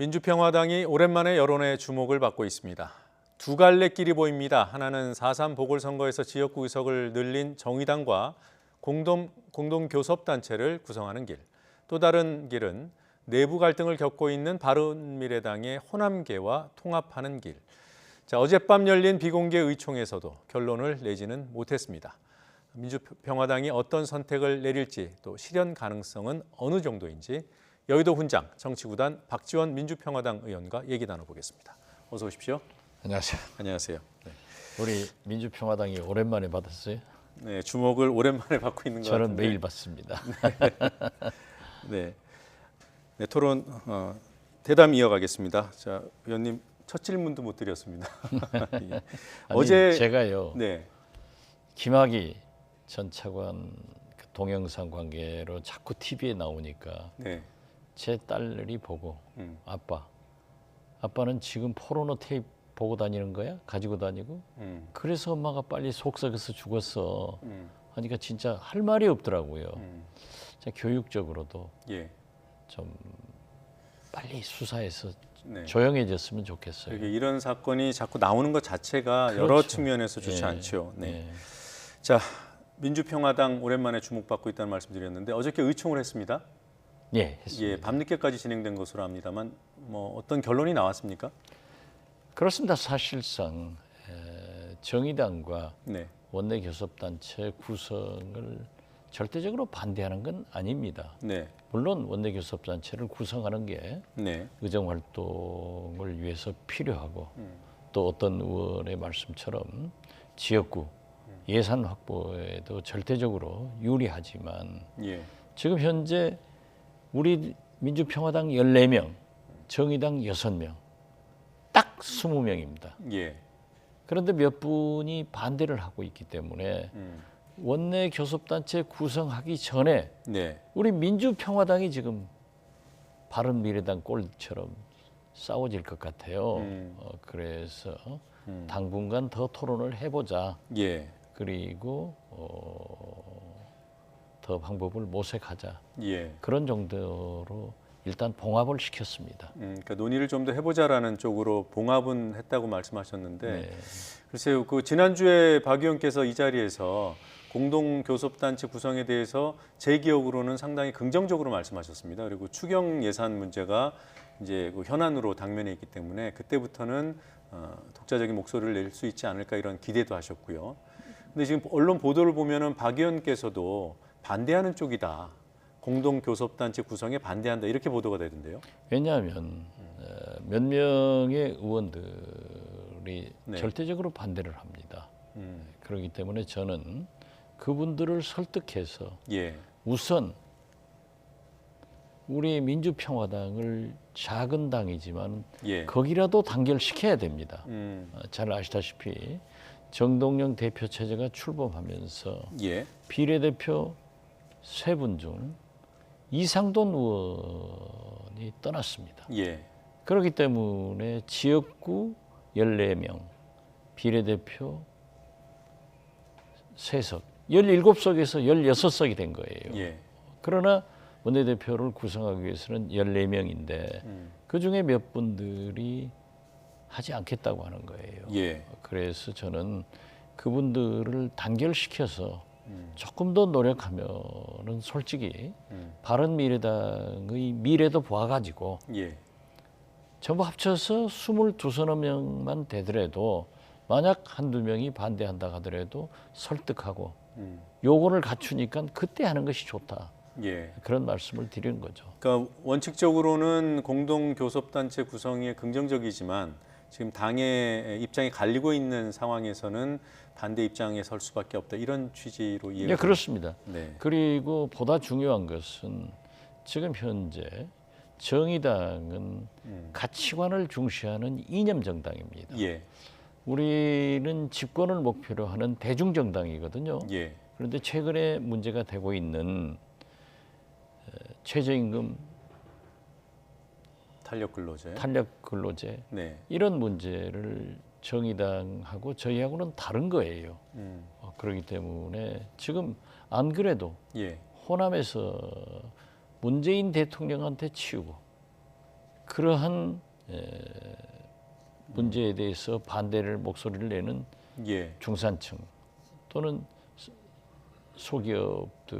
민주평화당이 오랜만에 여론의 주목을 받고 있습니다. 두 갈래 길이 보입니다. 하나는 4.3 보궐선거에서 지역구 의석을 늘린 정의당과 공동교섭단체를 구성하는 길. 또 다른 길은 내부 갈등을 겪고 있는 바른미래당의 호남계와 통합하는 길. 어젯밤 열린 비공개 의총에서도 결론을 내지는 못했습니다. 민주평화당이 어떤 선택을 내릴지 또 실현 가능성은 어느 정도인지 여의도 훈장 정치구단 박지원 민주평화당 의원과 얘기 나눠보겠습니다. 어서 오십시오. 안녕하세요. 안녕하세요. 네. 우리 민주평화당이 오랜만에 받았어요. 네, 주목을 오랜만에 받고 있는 것 같은데. 저는 매일 받습니다. 네, 토론 대담 이어가겠습니다. 자, 의원님 첫 질문도 못 드렸습니다. 예. 아니, 어제 제가요. 네, 김학의 전 차관 동영상 관계로 자꾸 TV에 나오니까 네, 제 딸이 보고 아빠는 지금 포르노 테이프 보고 다니는 거야? 가지고 다니고? 그래서 엄마가 빨리 속 썩어서 죽었어. 하니까 진짜 할 말이 없더라고요. 교육적으로도 예. 좀 빨리 수사해서 네. 조용해졌으면 좋겠어요. 이런 사건이 자꾸 나오는 것 자체가 그렇죠. 여러 측면에서 좋지 예, 않죠. 네. 예. 자, 민주평화당 오랜만에 주목받고 있다는 말씀드렸는데 어저께 의총을 했습니다. 예, 했습니다. 예, 밤늦게까지 진행된 것으로 압니다만 뭐 어떤 결론이 나왔습니까? 그렇습니다. 사실상 정의당과 네, 원내교섭단체 구성을 절대적으로 반대하는 건 아닙니다. 네, 물론 원내교섭단체를 구성하는 게 네, 의정활동을 위해서 필요하고 또 어떤 의원의 말씀처럼 지역구 예산 확보에도 절대적으로 유리하지만 예, 지금 현재 우리 민주평화당 14명, 정의당 6명, 딱 20명입니다. 예, 그런데 몇 분이 반대를 하고 있기 때문에 원내 교섭단체 구성하기 전에 네, 우리 민주평화당이 지금 바른미래당 꼴처럼 싸워질 것 같아요. 그래서 당분간 더 토론을 해보자. 예, 그리고 더 방법을 모색하자. 예. 그런 정도로 일단 봉합을 시켰습니다. 그러니까 논의를 좀 더 해보자라는 쪽으로 봉합은 했다고 말씀하셨는데 네. 글쎄요, 그 지난주에 박 의원께서 이 자리에서 공동교섭단체 구성에 대해서 제 기억으로는 상당히 긍정적으로 말씀하셨습니다. 그리고 추경 예산 문제가 이제 그 현안으로 당면에 있기 때문에 그때부터는 독자적인 목소리를 낼 수 있지 않을까 이런 기대도 하셨고요. 근데 지금 언론 보도를 보면은 박 의원께서도 반대하는 쪽이다. 공동교섭단체 구성에 반대한다 이렇게 보도가 되던데요. 왜냐하면 몇 명의 의원들이 네. 절대적으로 반대를 합니다. 그렇기 때문에 저는 그분들을 설득해서 예, 우선 우리 민주평화당을 작은 당이지만 예, 거기라도 단결시켜야 됩니다. 음, 잘 아시다시피 정동영 대표 체제가 출범하면서 예, 비례대표 3분 중 이상돈 의원이 떠났습니다. 예, 그렇기 때문에 지역구 14명, 비례대표 3석, 17석에서 16석이 된 거예요. 예, 그러나 원내대표를 구성하기 위해서는 14명인데 그중에 몇 분들이 하지 않겠다고 하는 거예요. 예, 그래서 저는 그분들을 단결시켜서 조금 더 노력하면은 솔직히 바른미래당의 미래도 봐가지고 예, 전부 합쳐서 22~23명만 되더라도 만약 한두 명이 반대한다 하더라도 설득하고 요거를 갖추니까 그때 하는 것이 좋다. 예. 그런 말씀을 드리는 거죠. 그러니까 원칙적으로는 공동교섭단체 구성이 긍정적이지만 지금 당의 입장이 갈리고 있는 상황에서는 반대 입장에 설 수밖에 없다 이런 취지로 이해가 네, 그렇습니다. 네, 그리고 보다 중요한 것은 지금 현재 정의당은 가치관을 중시하는 이념 정당입니다. 예, 우리는 집권을 목표로 하는 대중정당이거든요. 예, 그런데 최근에 문제가 되고 있는 최저임금, 탄력 근로제, 탄력 근로제 네, 이런 문제를 정의당하고 저희하고는 다른 거예요. 그렇기 때문에 지금 안 그래도 예, 호남에서 문재인 대통령한테 치우고 그러한 문제에 대해서 반대를 목소리를 내는 예. 중산층 또는 소기업들한테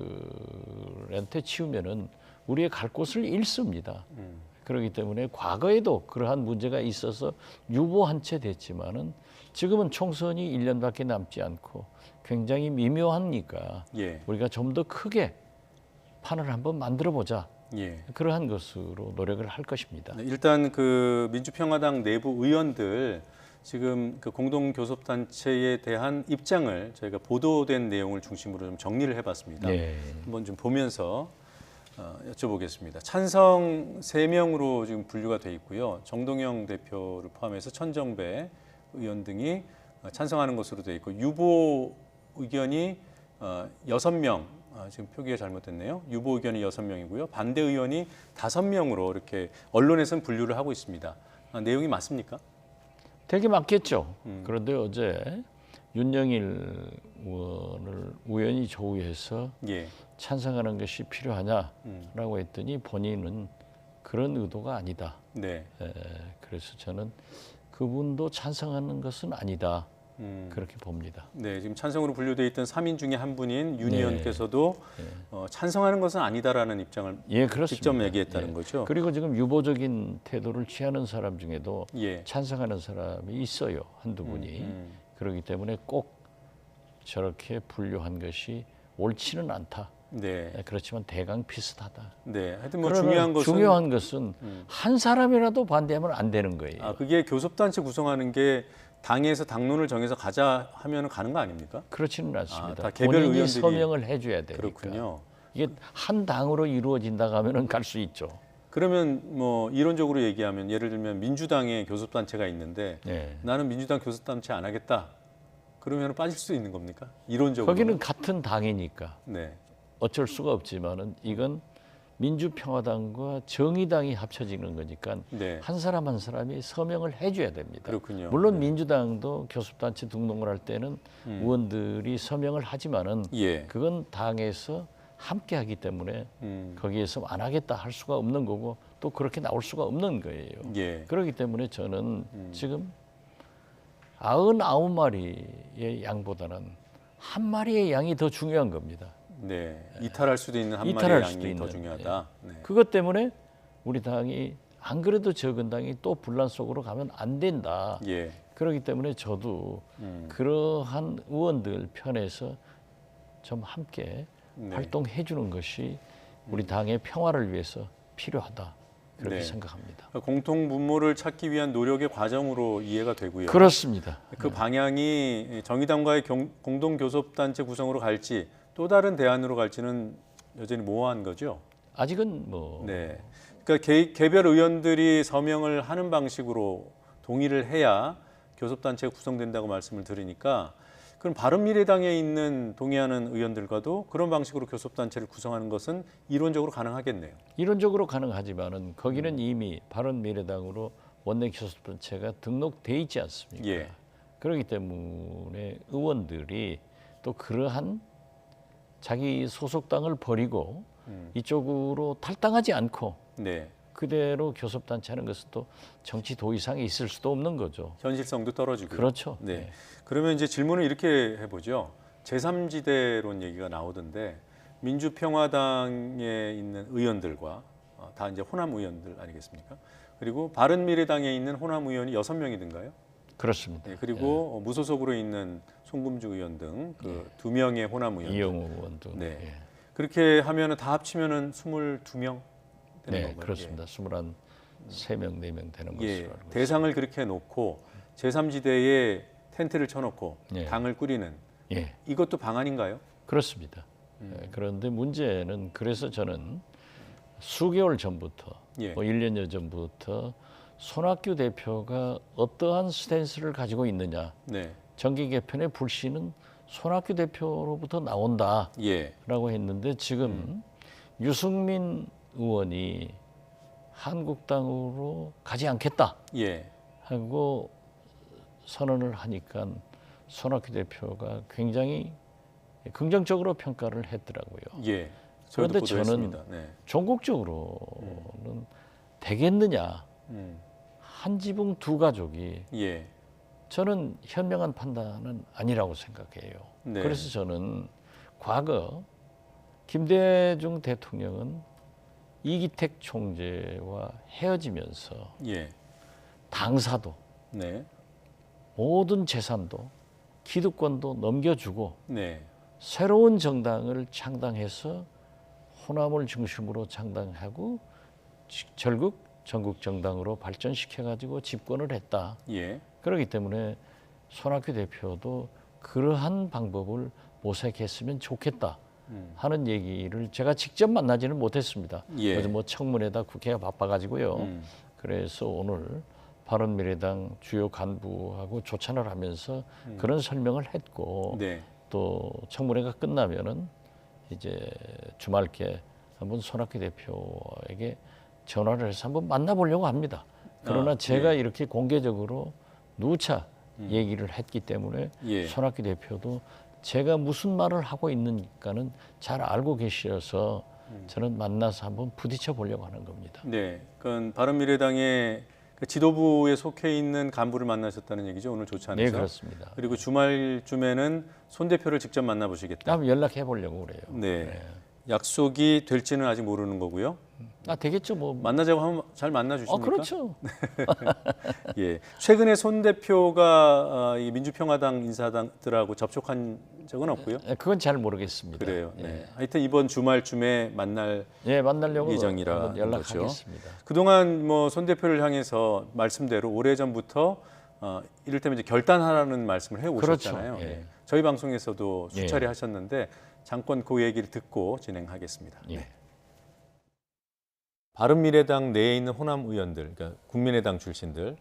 치우면은 우리의 갈 곳을 잃습니다. 그렇기 때문에 과거에도 그러한 문제가 있어서 유보한 채 됐지만은 지금은 총선이 1년밖에 남지 않고 굉장히 미묘하니까 예. 우리가 좀 더 크게 판을 한번 만들어 보자. 예. 그러한 것으로 노력을 할 것입니다. 네, 일단 그 민주평화당 내부 의원들 지금 그 공동교섭단체에 대한 입장을 저희가 보도된 내용을 중심으로 좀 정리를 해봤습니다. 네. 한번 좀 보면서 여쭤보겠습니다. 찬성 3명으로 지금 분류가 돼 있고요. 정동영 대표를 포함해서 천정배 의원 등이 찬성하는 것으로 돼 있고 유보 의견이 6명, 지금 표기가 잘못됐네요. 유보 의견이 6명이고요. 반대 의원이 5명으로 이렇게 언론에서는 분류를 하고 있습니다. 내용이 맞습니까? 되게 맞겠죠. 그런데 어제 윤영일 의원이 조의해서 예. 찬성하는 것이 필요하냐라고 했더니 본인은 그런 의도가 아니다. 네. 그래서 저는 그분도 찬성하는 것은 아니다. 그렇게 봅니다. 네, 지금 찬성으로 분류되어 있던 3인 중에 한 분인 윤 네. 의원께서도 찬성하는 것은 아니다라는 입장을 예, 그렇습니다. 직접 얘기했다는 거죠. 그리고 지금 유보적인 태도를 취하는 사람 중에도 예. 찬성하는 사람이 있어요. 한두 분이. 그렇기 때문에 꼭 저렇게 분류한 것이 옳지는 않다. 네. 그렇지만 대강 비슷하다. 네. 하여튼 뭐 그러면 중요한 것은 한 사람이라도 반대하면 안 되는 거예요. 아, 그게 교섭단체 구성하는 게 당에서 당론을 정해서 가자 하면 가는 거 아닙니까? 그렇지는 않습니다. 다 개별 본인이 의원들이 서명을 해줘야 되니까. 그렇군요. 이게 한 당으로 이루어진다 하면은 갈 수 있죠. 그러면 뭐 이론적으로 얘기하면 예를 들면 민주당의 교섭단체가 있는데 네. 나는 민주당 교섭단체 안 하겠다. 그러면 빠질 수 있는 겁니까? 이론적으로. 거기는 같은 당이니까 네. 어쩔 수가 없지만은 이건 민주평화당과 정의당이 합쳐지는 거니까 네. 한 사람 한 사람이 서명을 해줘야 됩니다. 그렇군요. 물론 민주당도 교섭단체 등록을 할 때는 의원들이 서명을 하지만은 예. 그건 당에서 함께 하기 때문에 거기에서 안 하겠다 할 수가 없는 거고 또 그렇게 나올 수가 없는 거예요. 예. 그렇기 때문에 저는 지금 99마리의 양보다는 한 마리의 양이 더 중요한 겁니다. 네. 이탈할 수도 있는 한 이탈할 마리의 수도 양이 더 있는, 중요하다. 네. 그것 때문에 우리 당이 안 그래도 적은 당이 또 분란 속으로 가면 안 된다. 예. 그렇기 때문에 저도 그러한 의원들 편에서 좀 함께 네. 활동해 주는 것이 우리 당의 평화를 위해서 필요하다. 그렇게 네. 생각합니다. 공통 분모를 찾기 위한 노력의 과정으로 이해가 되고요. 그렇습니다. 그 방향이 정의당과의 공동 교섭단체 구성으로 갈지 또 다른 대안으로 갈지는 여전히 모호한 거죠. 아직은 뭐 네. 그러니까 개별 의원들이 서명을 하는 방식으로 동의를 해야 교섭단체가 구성된다고 말씀을 드리니까 그럼 바른미래당에 있는 동의하는 의원들과도 그런 방식으로 교섭단체를 구성하는 것은 이론적으로 가능하겠네요. 이론적으로 가능하지만은 거기는 이미 바른미래당으로 원내교섭단체가 등록돼 있지 않습니까? 예. 그렇기 때문에 의원들이 또 그러한 자기 소속당을 버리고 이쪽으로 탈당하지 않고 네. 그대로 교섭단체하는 것은 또 정치 도의상에 있을 수도 없는 거죠. 현실성도 떨어지고요. 그렇죠. 네. 그러면 이제 질문을 이렇게 해보죠. 제3지대론 얘기가 나오던데 민주평화당에 있는 의원들과 다 이제 호남 의원들 아니겠습니까? 그리고 바른미래당에 있는 호남 의원이 6명이든가요? 그렇습니다. 네, 그리고 무소속으로 있는 송금주 의원 등 그 2명의 호남 의원. 이영우 의원도. 네. 예. 그렇게 하면은 다 합치면은 22명 되는 네, 건가요? 그렇습니다. 23명, 4명 되는 것으로 예. 알고 있습니다. 대상을 그렇게 놓고 제3지대에 텐트를 쳐놓고 예. 당을 꾸리는 예, 이것도 방안인가요? 그렇습니다. 예, 그런데 문제는 그래서 저는 수개월 전부터, 예. 뭐 1년여 전부터 손학규 대표가 어떠한 스탠스를 가지고 있느냐. 네. 정기 개편의 불씨는 손학규 대표로부터 나온다라고 예. 했는데 지금 유승민 의원이 한국당으로 가지 않겠다 예. 하고 선언을 하니까 손학규 대표가 굉장히 긍정적으로 평가를 했더라고요. 예. 저도 그런데 보도했습니다. 저는 네. 전국적으로는 되겠느냐 한 지붕 두 가족이 예. 저는 현명한 판단은 아니라고 생각해요. 네. 그래서 저는 과거 김대중 대통령은 이기택 총재와 헤어지면서 예. 당사도 네. 모든 재산도 기득권도 넘겨주고 네. 새로운 정당을 창당해서 호남을 중심으로 창당하고 결국 전국 정당으로 발전시켜가지고 집권을 했다. 예. 그렇기 때문에 손학규 대표도 그러한 방법을 모색했으면 좋겠다 하는 얘기를 제가 직접 만나지는 못했습니다. 예. 요즘 뭐 청문회다 국회가 바빠가지고요. 그래서 오늘 바른미래당 주요 간부하고 조찬을 하면서 그런 설명을 했고 네. 또 청문회가 끝나면은 이제 주말께 한번 손학규 대표에게 전화를 해서 한번 만나보려고 합니다. 그러나 제가 이렇게 공개적으로 누차 얘기를 했기 때문에 예. 손학규 대표도 제가 무슨 말을 하고 있는가는 잘 알고 계셔서 저는 만나서 한번 부딪혀 보려고 하는 겁니다. 네. 그건 바른미래당의 그 지도부에 속해 있는 간부를 만나셨다는 얘기죠, 오늘 조찬에서. 네, 그렇습니다. 그리고 주말쯤에는 손 대표를 직접 만나보시겠다. 한번 연락해 보려고 그래요. 네. 약속이 될지는 아직 모르는 거고요. 되겠죠, 뭐. 만나자고 하면 잘 만나 주십니까? 그렇죠. 예. 최근에 손 대표가 이 민주평화당 인사들하고 접촉한 적은 없고요. 그건 잘 모르겠습니다. 그래요. 네. 하여튼 이번 주말쯤에 만날 만나려고 예정이라 한번 연락하겠습니다. 거죠. 그동안 뭐 손 대표를 향해서 말씀대로 오래전부터 이를테면 이제 결단하라는 말씀을 해 오셨잖아요. 그렇죠. 예. 네. 저희 방송에서도 수차례 예. 하셨는데 잠깐 그 얘기를 듣고 진행하겠습니다. 예. 네. 바른미래당 내에 있는 호남 의원들, 그러니까 국민의당 출신들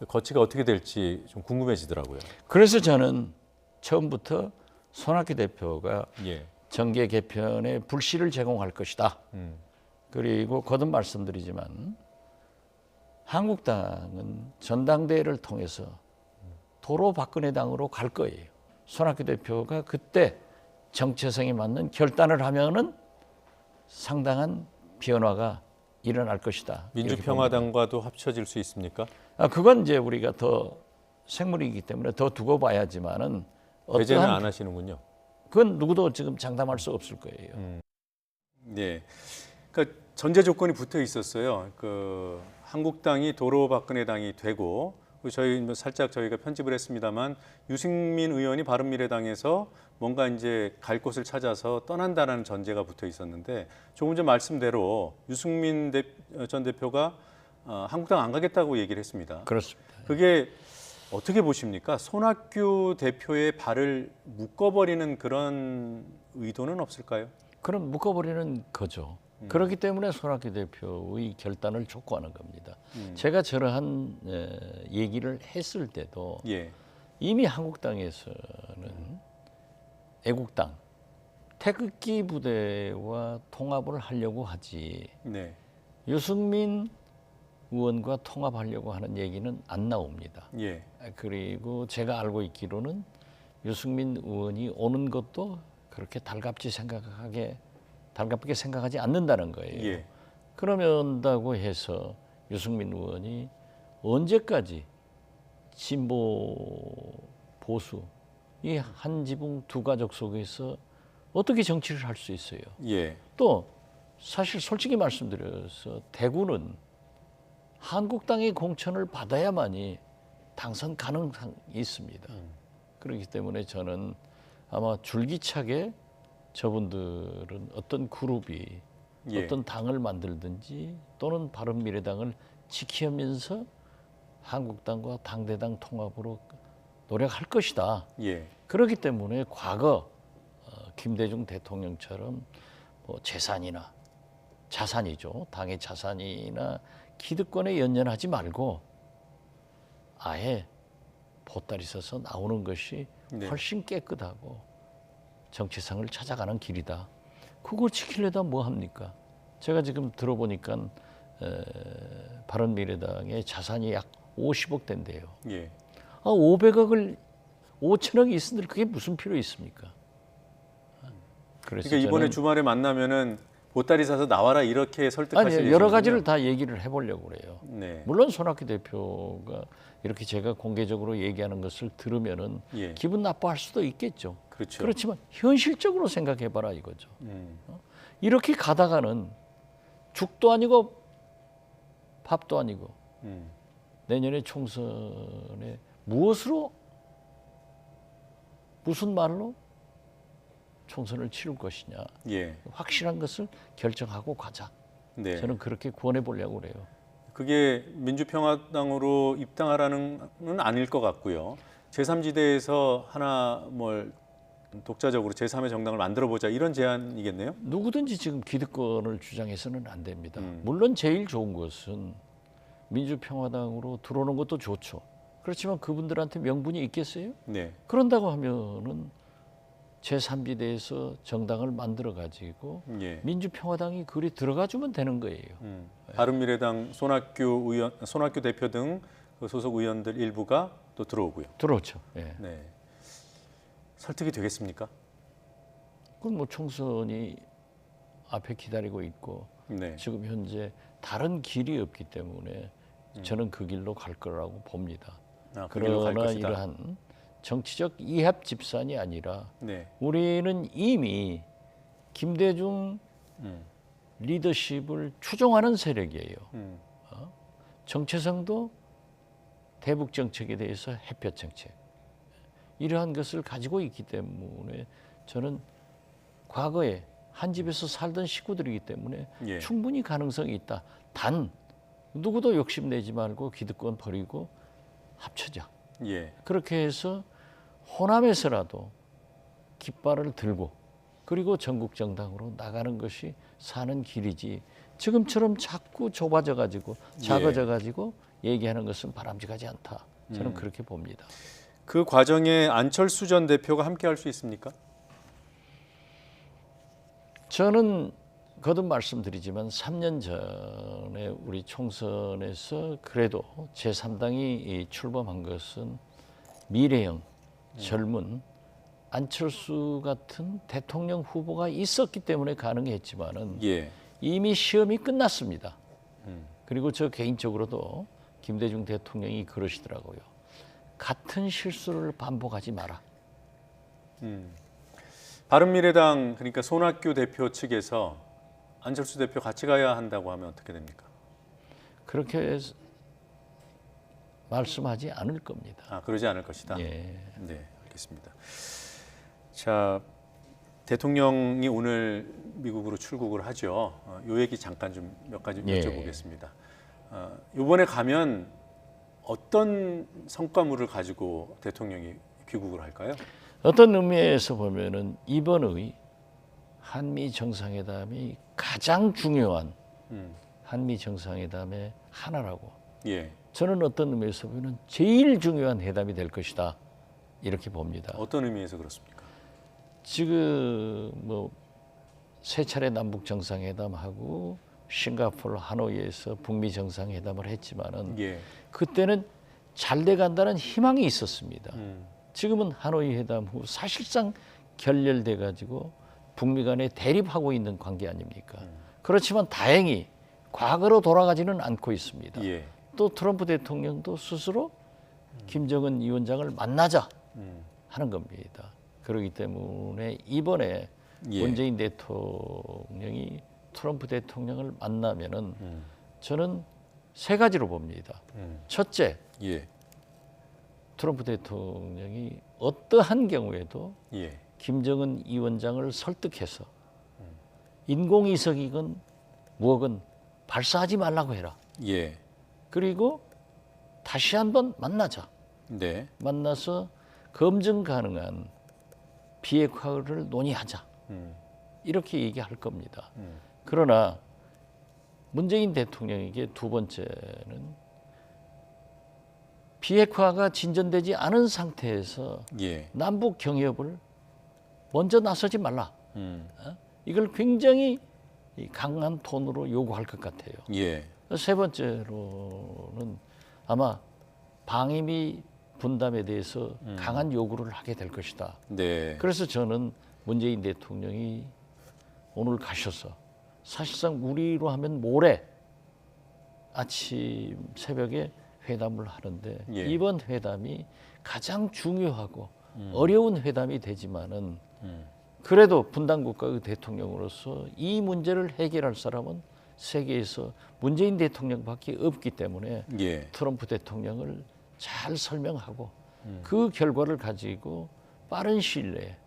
거치가 어떻게 될지 좀 궁금해지더라고요. 그래서 저는 처음부터 손학규 대표가 예. 정계 개편에 불씨를 제공할 것이다. 그리고 거듭 말씀드리지만 한국당은 전당대회를 통해서 도로 박근혜당으로 갈 거예요. 손학규 대표가 그때 정체성에 맞는 결단을 하면은 상당한 변화가 일어날 것이다. 민주평화당과도 합쳐질 수 있습니까? 그건 이제 우리가 더 생물이기 때문에 더 두고 봐야지만은 배제는 안 하시는군요. 그건 누구도 지금 장담할 수 없을 거예요. 네. 그러니까 전제 조건이 붙어 있었어요. 그 한국당이 도로박근혜당이 되고 저희 뭐 살짝 저희가 편집을 했습니다만 유승민 의원이 바른미래당에서 뭔가 이제 갈 곳을 찾아서 떠난다라는 전제가 붙어 있었는데 조금 전 말씀대로 유승민 전 대표가 한국당 안 가겠다고 얘기를 했습니다. 그렇습니다. 그게 어떻게 보십니까? 손학규 대표의 발을 묶어버리는 그런 의도는 없을까요? 그럼 묶어버리는 거죠. 그렇기 때문에 손학규 대표의 결단을 촉구하는 겁니다. 제가 저러한 얘기를 했을 때도 예. 이미 한국당에서는 애국당, 태극기 부대와 통합을 하려고 하지 네. 유승민 의원과 통합하려고 하는 얘기는 안 나옵니다. 예. 그리고 제가 알고 있기로는 유승민 의원이 오는 것도 그렇게 달갑게 생각하지 않는다는 거예요. 예. 그러면다고 해서 유승민 의원이 언제까지 진보 보수 이 한 지붕 두 가족 속에서 어떻게 정치를 할 수 있어요? 예. 또 사실 솔직히 말씀드려서 대구는 한국당의 공천을 받아야만이 당선 가능성이 있습니다. 그렇기 때문에 저는 아마 줄기차게 저분들은 어떤 그룹이 예. 어떤 당을 만들든지 또는 바른미래당을 지키면서 한국당과 당대당 통합으로 노력할 것이다. 예. 그렇기 때문에 과거 김대중 대통령처럼 뭐 재산이나 자산이죠. 당의 자산이나 기득권에 연연하지 말고 아예 보따리 써서 나오는 것이 네. 훨씬 깨끗하고 정체성을 찾아가는 길이다. 그걸 지키려다 뭐 합니까? 제가 지금 들어보니까 바른미래당의 자산이 약 50억 된대요. 예. 500억을 5천억이 있는데 그게 무슨 필요 있습니까? 그러니까 이번에 주말에 만나면은 보따리 사서 나와라 이렇게 설득하실 아니 예정이군요. 여러 가지를 다 얘기를 해보려고 그래요. 네. 물론 손학규 대표가 이렇게 제가 공개적으로 얘기하는 것을 들으면은 예. 기분 나빠할 수도 있겠죠. 그렇죠. 그렇지만 현실적으로 생각해봐라 이거죠. 음. 이렇게 가다가는 죽도 아니고 밥도 아니고 음. 내년에 총선에 무엇으로 무슨 말로 총선을 치를 것이냐 예. 확실한 것을 결정하고 가자. 네. 저는 그렇게 권해 보려고 그래요. 그게 민주평화당으로 입당하라는 건 아닐 것 같고요. 제3지대에서 하나 뭘 독자적으로 제3의 정당을 만들어 보자 이런 제안이겠네요. 누구든지 지금 기득권을 주장해서는 안 됩니다. 물론 제일 좋은 것은 민주평화당으로 들어오는 것도 좋죠. 그렇지만 그분들한테 명분이 있겠어요? 네. 그런다고 하면은 제3지대에서 정당을 만들어 가지고 예. 민주평화당이 그리 들어가 주면 되는 거예요. 바른미래당 손학규 대표 등그 소속 의원들 일부가 또 들어오고요. 들어오죠. 예. 네. 설득이 되겠습니까? 그건 뭐 총선이 앞에 기다리고 있고 네. 지금 현재 다른 길이 없기 때문에 저는 그 길로 갈 거라고 봅니다. 아, 그 길로 갈 그러나 것이다. 이러한 정치적 이합 집산이 아니라 네. 우리는 이미 김대중 리더십을 추종하는 세력이에요. 음. 정체성도 대북 정책에 대해서 햇볕 정책 이러한 것을 가지고 있기 때문에 저는 과거에 한 집에서 살던 식구들이기 때문에 예. 충분히 가능성이 있다. 단 누구도 욕심내지 말고 기득권 버리고 합쳐자. 예. 그렇게 해서 호남에서라도 깃발을 들고 그리고 전국 정당으로 나가는 것이 사는 길이지 지금처럼 자꾸 좁아져 가지고 작아져 가지고 얘기하는 것은 바람직하지 않다. 저는 그렇게 봅니다. 그 과정에 안철수 전 대표가 함께 할 수 있습니까? 저는 거듭 말씀드리지만 3년 전에 우리 총선에서 그래도 제3당이 출범한 것은 미래형 젊은 안철수 같은 대통령 후보가 있었기 때문에 가능했지만은 예. 이미 시험이 끝났습니다. 그리고 저 개인적으로도 김대중 대통령이 그러시더라고요. 같은 실수를 반복하지 마라. 바른미래당 그러니까 손학규 대표 측에서 안철수 대표 같이 가야 한다고 하면 어떻게 됩니까? 그렇게 말씀하지 않을 겁니다. 아, 그러지 않을 것이다. 예. 네, 알겠습니다. 자, 대통령이 오늘 미국으로 출국을 하죠. 요 얘기 잠깐 좀 몇 가지 예. 여쭤보겠습니다. 이번에 가면 어떤 성과물을 가지고 대통령이 귀국을 할까요? 어떤 의미에서 보면은 이번의 한미 정상회담이 가장 중요한 한미 정상회담의 하나라고. 예. 저는 어떤 의미에서 보면 제일 중요한 회담이 될 것이다. 이렇게 봅니다. 어떤 의미에서 그렇습니까? 지금 뭐 세 차례 남북 정상회담하고 싱가포르 하노이에서 북미 정상회담을 했지만은 예. 그때는 잘 돼간다는 희망이 있었습니다. 지금은 하노이 회담 후 사실상 결렬돼 가지고 북미 간에 대립하고 있는 관계 아닙니까? 그렇지만 다행히 과거로 돌아가지는 않고 있습니다. 예. 또 트럼프 대통령도 스스로 김정은 위원장을 만나자 하는 겁니다. 그렇기 때문에 이번에 예. 문재인 대통령이 트럼프 대통령을 만나면은 저는 세 가지로 봅니다. 첫째, 예. 트럼프 대통령이 어떠한 경우에도 예. 김정은 위원장을 설득해서 인공위성이건 뭐건 발사하지 말라고 해라. 예. 그리고 다시 한번 만나자. 네. 만나서 검증 가능한 비핵화를 논의하자. 이렇게 얘기할 겁니다. 그러나 문재인 대통령에게 두 번째는 비핵화가 진전되지 않은 상태에서 예. 남북 경협을 먼저 나서지 말라. 이걸 굉장히 강한 톤으로 요구할 것 같아요. 예. 세 번째로는 아마 방위비 분담에 대해서 강한 요구를 하게 될 것이다. 네. 그래서 저는 문재인 대통령이 오늘 가셔서 사실상 우리로 하면 모레 아침 새벽에 회담을 하는데 예. 이번 회담이 가장 중요하고 어려운 회담이 되지만은 그래도 분단국가의 대통령으로서 이 문제를 해결할 사람은 세계에서 문재인 대통령밖에 없기 때문에 예. 트럼프 대통령을 잘 설명하고 그 결과를 가지고 빠른 시일 내에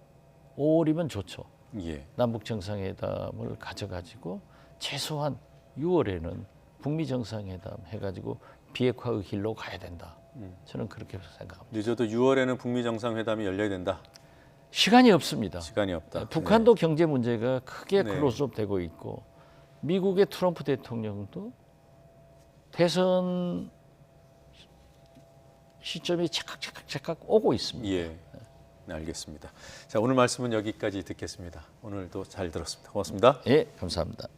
5월이면 좋죠. 예. 남북 정상회담을 가져가지고 최소한 6월에는 북미 정상회담 해가지고 비핵화의 길로 가야 된다. 저는 그렇게 생각합니다. 늦어도 6월에는 북미 정상회담이 열려야 된다. 시간이 없습니다. 시간이 없다. 북한도 경제 문제가 크게 네. 클로즈업 되고 있고 미국의 트럼프 대통령도 대선 시점이 착각 오고 있습니다. 예. 네, 알겠습니다. 자, 오늘 말씀은 여기까지 듣겠습니다. 오늘도 잘 들었습니다. 고맙습니다. 예, 감사합니다.